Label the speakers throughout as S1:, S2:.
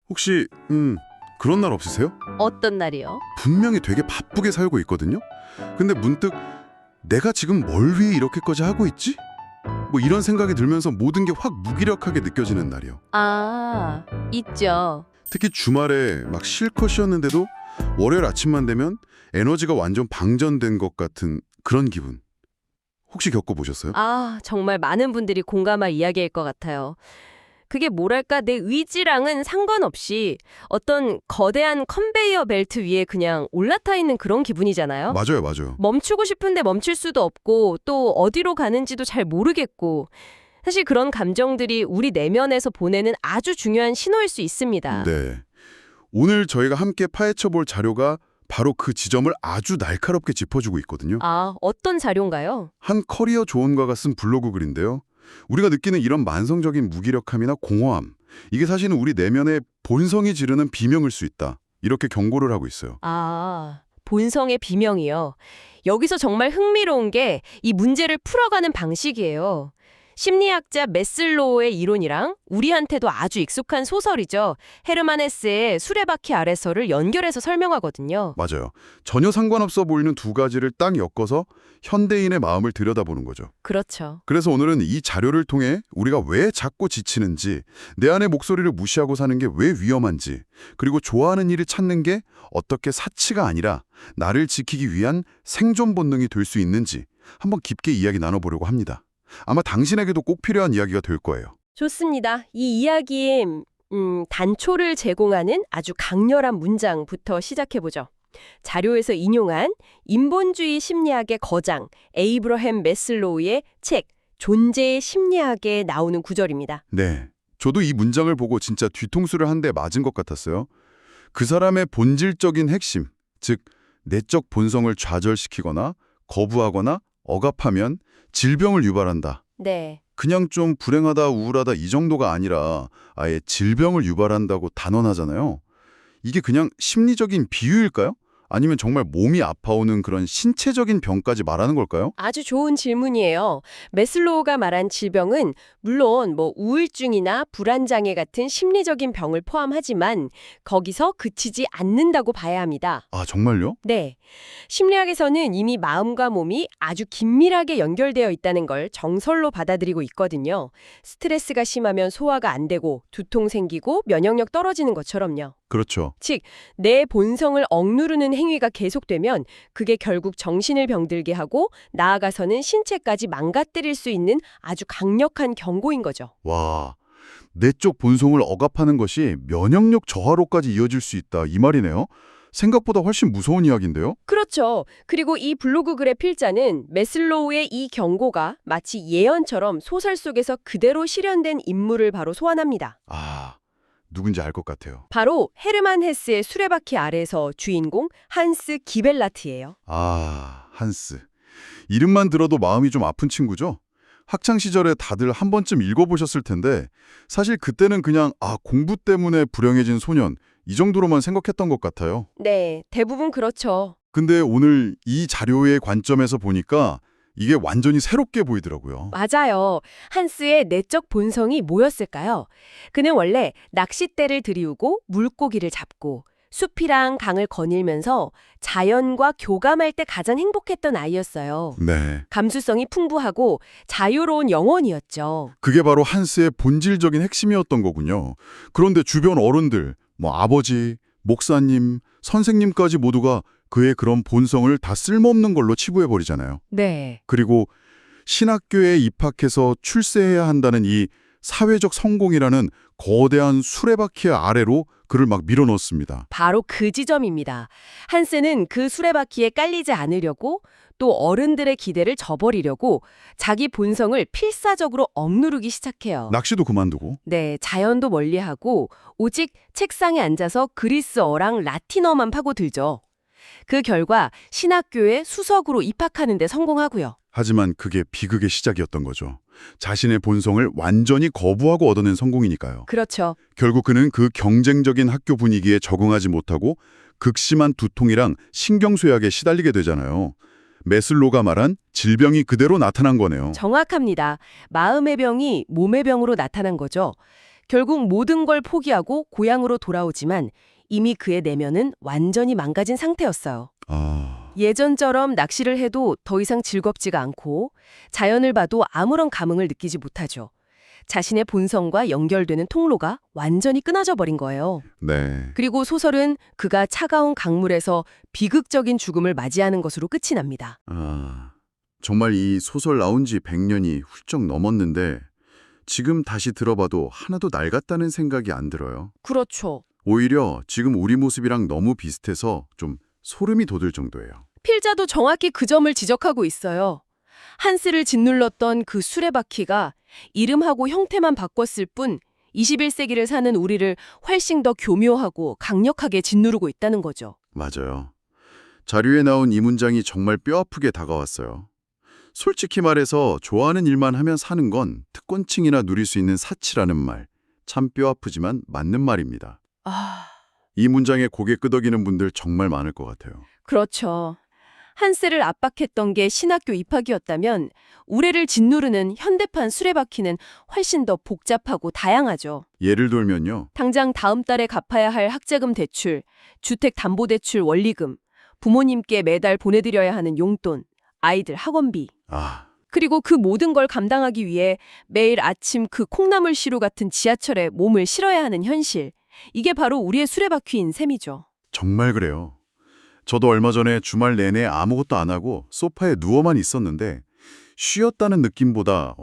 S1: 혹시 그런 날 없으세요?
S2: 어떤 날이요?
S1: 분명히 되게 바쁘게 살고 있거든요. 근데 문득 내가 지금 뭘 위해 이렇게까지 하고 있지? 뭐 이런 생각이 들면서 모든 게 확 무기력하게 느껴지는 날이요.
S2: 아, 있죠.
S1: 특히 주말에 막 실컷 쉬었는데도 월요일 아침만 되면 에너지가 완전 방전된 것 같은 그런 기분. 혹시 겪어보셨어요?
S2: 아, 정말 많은 분들이 공감할 이야기일 것 같아요. 그게 뭐랄까, 내 의지랑은 상관없이 어떤 거대한 컨베이어 벨트 위에 그냥 올라타 있는 그런 기분이잖아요.
S1: 맞아요, 맞아요.
S2: 멈추고 싶은데 멈출 수도 없고 또 어디로 가는지도 잘 모르겠고 사실 그런 감정들이 우리 내면에서 보내는 아주 중요한 신호일 수 있습니다.
S1: 네. 오늘 저희가 함께 파헤쳐 볼 자료가 바로 그 지점을 아주 날카롭게 짚어주고 있거든요.
S2: 아, 어떤 자료인가요?
S1: 한 커리어 조언가가 쓴 블로그 글인데요. 우리가 느끼는 이런 만성적인 무기력함이나 공허함, 이게 사실은 우리 내면의 본성이 지르는 비명일 수 있다. 이렇게 경고를 하고 있어요.
S2: 아, 본성의 비명이요. 여기서 정말 흥미로운 게 이 문제를 풀어가는 방식이에요. 심리학자 메슬로우의 이론이랑 우리한테도 아주 익숙한 소설이죠. 헤르만 헤세의 수레바퀴 아래서를 연결해서 설명하거든요.
S1: 맞아요. 전혀 상관없어 보이는 두 가지를 딱 엮어서 현대인의 마음을 들여다보는 거죠.
S2: 그렇죠.
S1: 그래서 오늘은 이 자료를 통해 우리가 왜 자꾸 지치는지, 내 안의 목소리를 무시하고 사는 게 왜 위험한지, 그리고 좋아하는 일을 찾는 게 어떻게 사치가 아니라 나를 지키기 위한 생존 본능이 될 수 있는지 한번 깊게 이야기 나눠보려고 합니다. 아마 당신에게도 꼭 필요한 이야기가 될 거예요.
S2: 좋습니다. 이 이야기의 단초를 제공하는 아주 강렬한 문장부터 시작해보죠. 자료에서 인용한 인본주의 심리학의 거장 에이브러햄 메슬로우의 책 존재의 심리학에 나오는 구절입니다.
S1: 네, 저도 이 문장을 보고 진짜 뒤통수를 한 대 맞은 것 같았어요. 그 사람의 본질적인 핵심, 즉 내적 본성을 좌절시키거나 거부하거나 억압하면 질병을 유발한다.
S2: 네.
S1: 그냥 좀 불행하다, 우울하다 이 정도가 아니라 아예 질병을 유발한다고 단언하잖아요. 이게 그냥 심리적인 비유일까요? 아니면 정말 몸이 아파오는 그런 신체적인 병까지 말하는 걸까요?
S2: 아주 좋은 질문이에요. 메슬로우가 말한 질병은 물론 우울증이나 불안장애 같은 심리적인 병을 포함하지만 거기서 그치지 않는다고 봐야 합니다.
S1: 아, 정말요?
S2: 네. 심리학에서는 이미 마음과 몸이 아주 긴밀하게 연결되어 있다는 걸 정설로 받아들이고 있거든요. 스트레스가 심하면 소화가 안 되고 두통 생기고 면역력 떨어지는 것처럼요.
S1: 그렇죠.
S2: 즉, 내 본성을 억누르는 행위가 계속되면 그게 결국 정신을 병들게 하고 나아가서는 신체까지 망가뜨릴 수 있는 아주 강력한 경고인 거죠.
S1: 와, 내적 본성을 억압하는 것이 면역력 저하로까지 이어질 수 있다 이 말이네요. 생각보다 훨씬 무서운 이야기인데요.
S2: 그렇죠. 그리고 이 블로그 글의 필자는 메슬로우의 이 경고가 마치 예언처럼 소설 속에서 그대로 실현된 인물을 바로 소환합니다.
S1: 아, 누군지 알 것 같아요.
S2: 바로 헤르만 헤스의 수레바퀴 아래에서 주인공 한스 기벨라트예요.
S1: 아, 한스. 이름만 들어도 마음이 좀 아픈 친구죠? 학창시절에 다들 한 번쯤 읽어보셨을 텐데 사실 그때는 그냥 공부 때문에 불행해진 소년 이 정도로만 생각했던 것 같아요.
S2: 네, 대부분 그렇죠.
S1: 근데 오늘 이 자료의 관점에서 보니까 이게 완전히 새롭게 보이더라고요.
S2: 맞아요. 한스의 내적 본성이 뭐였을까요? 그는 원래 낚싯대를 들이우고 물고기를 잡고 숲이랑 강을 거닐면서 자연과 교감할 때 가장 행복했던 아이였어요.
S1: 네.
S2: 감수성이 풍부하고 자유로운 영혼이었죠.
S1: 그게 바로 한스의 본질적인 핵심이었던 거군요. 그런데 주변 어른들, 아버지, 목사님, 선생님까지 모두가 그의 그런 본성을 다 쓸모없는 걸로 치부해버리잖아요.
S2: 네.
S1: 그리고 신학교에 입학해서 출세해야 한다는 이 사회적 성공이라는 거대한 수레바퀴 아래로 그를 막 밀어넣습니다.
S2: 바로 그 지점입니다. 한스는 그 수레바퀴에 깔리지 않으려고 또 어른들의 기대를 저버리려고 자기 본성을 필사적으로 억누르기 시작해요.
S1: 낚시도 그만두고.
S2: 네, 자연도 멀리하고 오직 책상에 앉아서 그리스어랑 라틴어만 파고들죠. 그 결과 신학교에 수석으로 입학하는 데 성공하고요.
S1: 하지만 그게 비극의 시작이었던 거죠. 자신의 본성을 완전히 거부하고 얻어낸 성공이니까요.
S2: 그렇죠.
S1: 결국 그는 그 경쟁적인 학교 분위기에 적응하지 못하고 극심한 두통이랑 신경쇠약에 시달리게 되잖아요. 메슬로가 말한 질병이 그대로 나타난 거네요.
S2: 정확합니다. 마음의 병이 몸의 병으로 나타난 거죠. 결국 모든 걸 포기하고 고향으로 돌아오지만 이미 그의 내면은 완전히 망가진 상태였어요.
S1: 아,
S2: 예전처럼 낚시를 해도 더 이상 즐겁지가 않고 자연을 봐도 아무런 감흥을 느끼지 못하죠. 자신의 본성과 연결되는 통로가 완전히 끊어져 버린 거예요.
S1: 네.
S2: 그리고 소설은 그가 차가운 강물에서 비극적인 죽음을 맞이하는 것으로 끝이 납니다.
S1: 아, 정말 이 소설 나온 지 100년이 훌쩍 넘었는데 지금 다시 들어봐도 하나도 낡았다는 생각이 안 들어요.
S2: 그렇죠.
S1: 오히려 지금 우리 모습이랑 너무 비슷해서 좀 소름이 돋을 정도예요.
S2: 필자도 정확히 그 점을 지적하고 있어요. 한스를 짓눌렀던 그 수레바퀴가 이름하고 형태만 바꿨을 뿐 21세기를 사는 우리를 훨씬 더 교묘하고 강력하게 짓누르고 있다는 거죠.
S1: 맞아요. 자료에 나온 이 문장이 정말 뼈아프게 다가왔어요. 솔직히 말해서 좋아하는 일만 하면 사는 건 특권층이나 누릴 수 있는 사치라는 말. 참 뼈아프지만 맞는 말입니다. 이 문장에 고개 끄덕이는 분들 정말 많을 것 같아요.
S2: 그렇죠. 한스를 압박했던 게 신학교 입학이었다면 우레를 짓누르는 현대판 수레바퀴는 훨씬 더 복잡하고 다양하죠.
S1: 예를 들면요.
S2: 당장 다음 달에 갚아야 할 학자금 대출, 주택담보대출 원리금, 부모님께 매달 보내드려야 하는 용돈, 아이들 학원비.
S1: 아,
S2: 그리고 그 모든 걸 감당하기 위해 매일 아침 그 콩나물 시루 같은 지하철에 몸을 실어야 하는 현실. 이게 바로 우리의 수레바퀴인 셈이죠.
S1: 정말 그래요. 저도 얼마 전에 주말 내내 아무것도 안 하고 소파에 누워만 있었는데 쉬었다는 느낌보다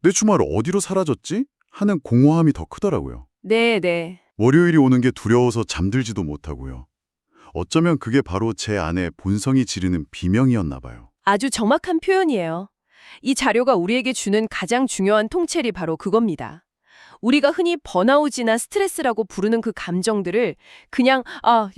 S1: 내 주말 어디로 사라졌지? 하는 공허함이 더 크더라고요.
S2: 네.
S1: 월요일이 오는 게 두려워서 잠들지도 못하고요. 어쩌면 그게 바로 제 안에 본성이 지르는 비명이었나 봐요.
S2: 아주 정확한 표현이에요. 이 자료가 우리에게 주는 가장 중요한 통찰이 바로 그겁니다. 우리가 흔히 번아웃이나 스트레스라고 부르는 그 감정들을 그냥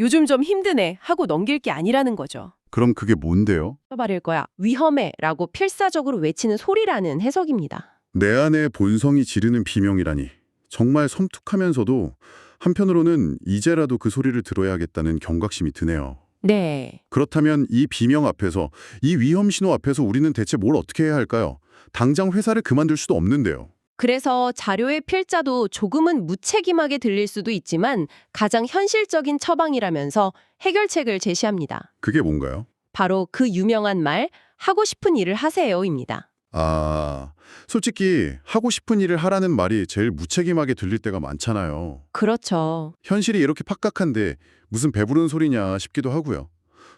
S2: 요즘 좀 힘드네 하고 넘길 게 아니라는 거죠.
S1: 그럼 그게 뭔데요?
S2: 말일 거야. 위험해 라고 필사적으로 외치는 소리라는 해석입니다.
S1: 내 안에 본성이 지르는 비명이라니. 정말 섬뜩하면서도 한편으로는 이제라도 그 소리를 들어야겠다는 경각심이 드네요.
S2: 네.
S1: 그렇다면 이 비명 앞에서, 이 위험 신호 앞에서 우리는 대체 뭘 어떻게 해야 할까요? 당장 회사를 그만둘 수도 없는데요.
S2: 그래서 자료의 필자도 조금은 무책임하게 들릴 수도 있지만 가장 현실적인 처방이라면서 해결책을 제시합니다.
S1: 그게 뭔가요?
S2: 바로 그 유명한 말, 하고 싶은 일을 하세요입니다.
S1: 아, 솔직히 하고 싶은 일을 하라는 말이 제일 무책임하게 들릴 때가 많잖아요.
S2: 그렇죠.
S1: 현실이 이렇게 팍팍한데 무슨 배부른 소리냐 싶기도 하고요.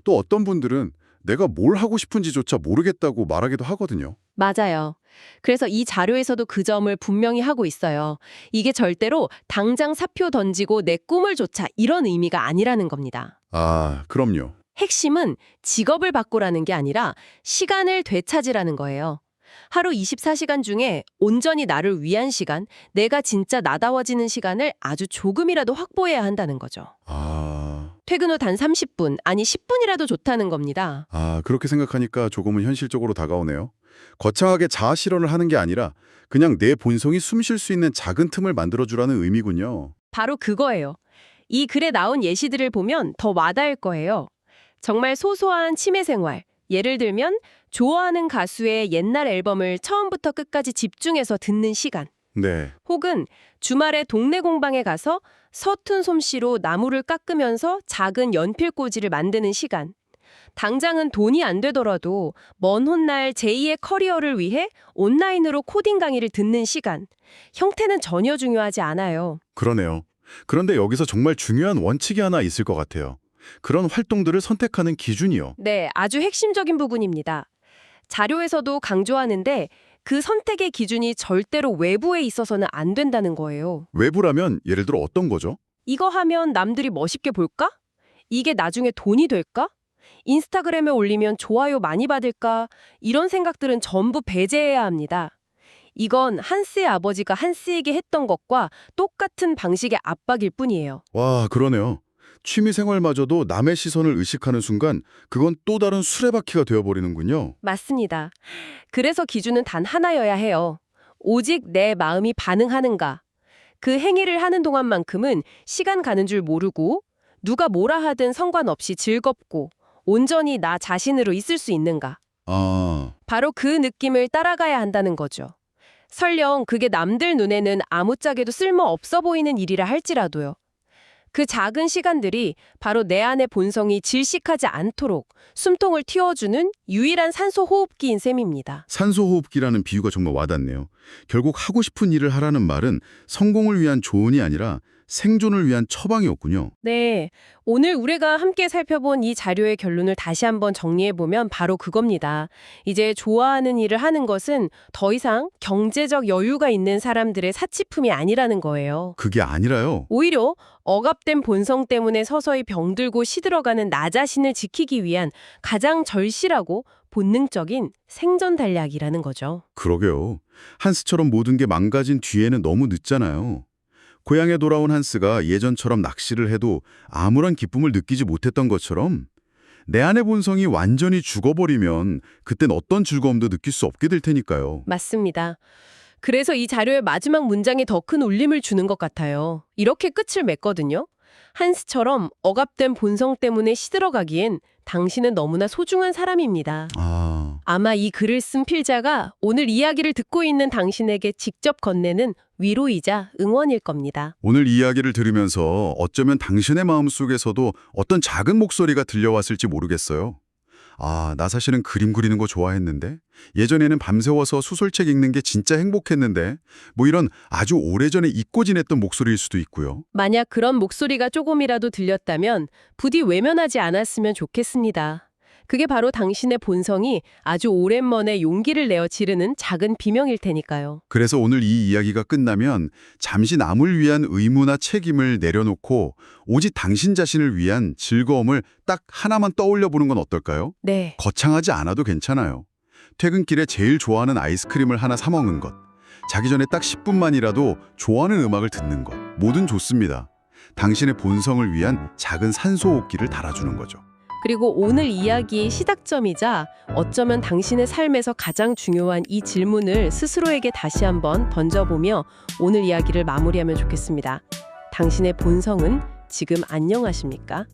S1: 또 어떤 분들은 내가 뭘 하고 싶은지조차 모르겠다고 말하기도 하거든요.
S2: 맞아요. 그래서 이 자료에서도 그 점을 분명히 하고 있어요. 이게 절대로 당장 사표 던지고 내 꿈을 쫓아 이런 의미가 아니라는 겁니다.
S1: 아, 그럼요.
S2: 핵심은 직업을 바꾸라는 게 아니라 시간을 되찾으라는 거예요. 하루 24시간 중에 온전히 나를 위한 시간, 내가 진짜 나다워지는 시간을 아주 조금이라도 확보해야 한다는 거죠. 퇴근 후 단 30분, 아니 10분이라도 좋다는 겁니다.
S1: 그렇게 생각하니까 조금은 현실적으로 다가오네요. 거창하게 자아 실현을 하는 게 아니라 그냥 내 본성이 숨 쉴 수 있는 작은 틈을 만들어주라는 의미군요.
S2: 바로 그거예요. 이 글에 나온 예시들을 보면 더 와닿을 거예요. 정말 소소한 취미 생활, 예를 들면 좋아하는 가수의 옛날 앨범을 처음부터 끝까지 집중해서 듣는 시간.
S1: 네.
S2: 혹은 주말에 동네 공방에 가서 서툰 솜씨로 나무를 깎으면서 작은 연필꽂이를 만드는 시간. 당장은 돈이 안 되더라도 먼 훗날 제2의 커리어를 위해 온라인으로 코딩 강의를 듣는 시간. 형태는 전혀 중요하지 않아요.
S1: 그러네요. 그런데 여기서 정말 중요한 원칙이 하나 있을 것 같아요. 그런 활동들을 선택하는 기준이요.
S2: 네, 아주 핵심적인 부분입니다. 자료에서도 강조하는데 그 선택의 기준이 절대로 외부에 있어서는 안 된다는 거예요.
S1: 외부라면 예를 들어 어떤 거죠?
S2: 이거 하면 남들이 멋있게 볼까? 이게 나중에 돈이 될까? 인스타그램에 올리면 좋아요 많이 받을까? 이런 생각들은 전부 배제해야 합니다. 이건 한스의 아버지가 한스에게 했던 것과 똑같은 방식의 압박일 뿐이에요.
S1: 와, 그러네요. 취미생활마저도 남의 시선을 의식하는 순간 그건 또 다른 수레바퀴가 되어버리는군요.
S2: 맞습니다. 그래서 기준은 단 하나여야 해요. 오직 내 마음이 반응하는가. 그 행위를 하는 동안만큼은 시간 가는 줄 모르고 누가 뭐라 하든 상관없이 즐겁고 온전히 나 자신으로 있을 수 있는가.
S1: 아,
S2: 바로 그 느낌을 따라가야 한다는 거죠. 설령 그게 남들 눈에는 아무짝에도 쓸모없어 보이는 일이라 할지라도요. 그 작은 시간들이 바로 내 안의 본성이 질식하지 않도록 숨통을 틔워주는 유일한 산소 호흡기인 셈입니다.
S1: 산소호흡기라는 비유가 정말 와닿네요. 결국 하고 싶은 일을 하라는 말은 성공을 위한 조언이 아니라 생존을 위한 처방이었군요.
S2: 네, 오늘 우리가 함께 살펴본 이 자료의 결론을 다시 한번 정리해보면 바로 그겁니다. 이제 좋아하는 일을 하는 것은 더 이상 경제적 여유가 있는 사람들의 사치품이 아니라는 거예요.
S1: 그게 아니라요.
S2: 오히려 억압된 본성 때문에 서서히 병들고 시들어가는 나 자신을 지키기 위한 가장 절실하고 본능적인 생존 단략이라는 거죠.
S1: 그러게요. 한스처럼 모든 게 망가진 뒤에는 너무 늦잖아요. 고향에 돌아온 한스가 예전처럼 낚시를 해도 아무런 기쁨을 느끼지 못했던 것처럼 내 안의 본성이 완전히 죽어버리면 그땐 어떤 즐거움도 느낄 수 없게 될 테니까요.
S2: 맞습니다. 그래서 이 자료의 마지막 문장이 더 큰 울림을 주는 것 같아요. 이렇게 끝을 맺거든요. 한스처럼 억압된 본성 때문에 시들어가기엔 당신은 너무나 소중한 사람입니다. 아마 이 글을 쓴 필자가 오늘 이야기를 듣고 있는 당신에게 직접 건네는 위로이자 응원일 겁니다.
S1: 오늘 이야기를 들으면서 어쩌면 당신의 마음속에서도 어떤 작은 목소리가 들려왔을지 모르겠어요. 나 사실은 그림 그리는 거 좋아했는데 예전에는 밤새워서 소설책 읽는 게 진짜 행복했는데 뭐 이런 아주 오래전에 잊고 지냈던 목소리일 수도 있고요.
S2: 만약 그런 목소리가 조금이라도 들렸다면 부디 외면하지 않았으면 좋겠습니다. 그게 바로 당신의 본성이 아주 오랜만에 용기를 내어 지르는 작은 비명일 테니까요.
S1: 그래서 오늘 이 이야기가 끝나면 잠시 남을 위한 의무나 책임을 내려놓고 오직 당신 자신을 위한 즐거움을 딱 하나만 떠올려 보는 건 어떨까요?
S2: 네.
S1: 거창하지 않아도 괜찮아요. 퇴근길에 제일 좋아하는 아이스크림을 하나 사 먹는 것, 자기 전에 딱 10분만이라도 좋아하는 음악을 듣는 것, 뭐든 좋습니다. 당신의 본성을 위한 작은 산소호흡기를 달아주는 거죠.
S2: 그리고 오늘 이야기의 시작점이자 어쩌면 당신의 삶에서 가장 중요한 이 질문을 스스로에게 다시 한번 던져보며 오늘 이야기를 마무리하면 좋겠습니다. 당신의 본성은 지금 안녕하십니까?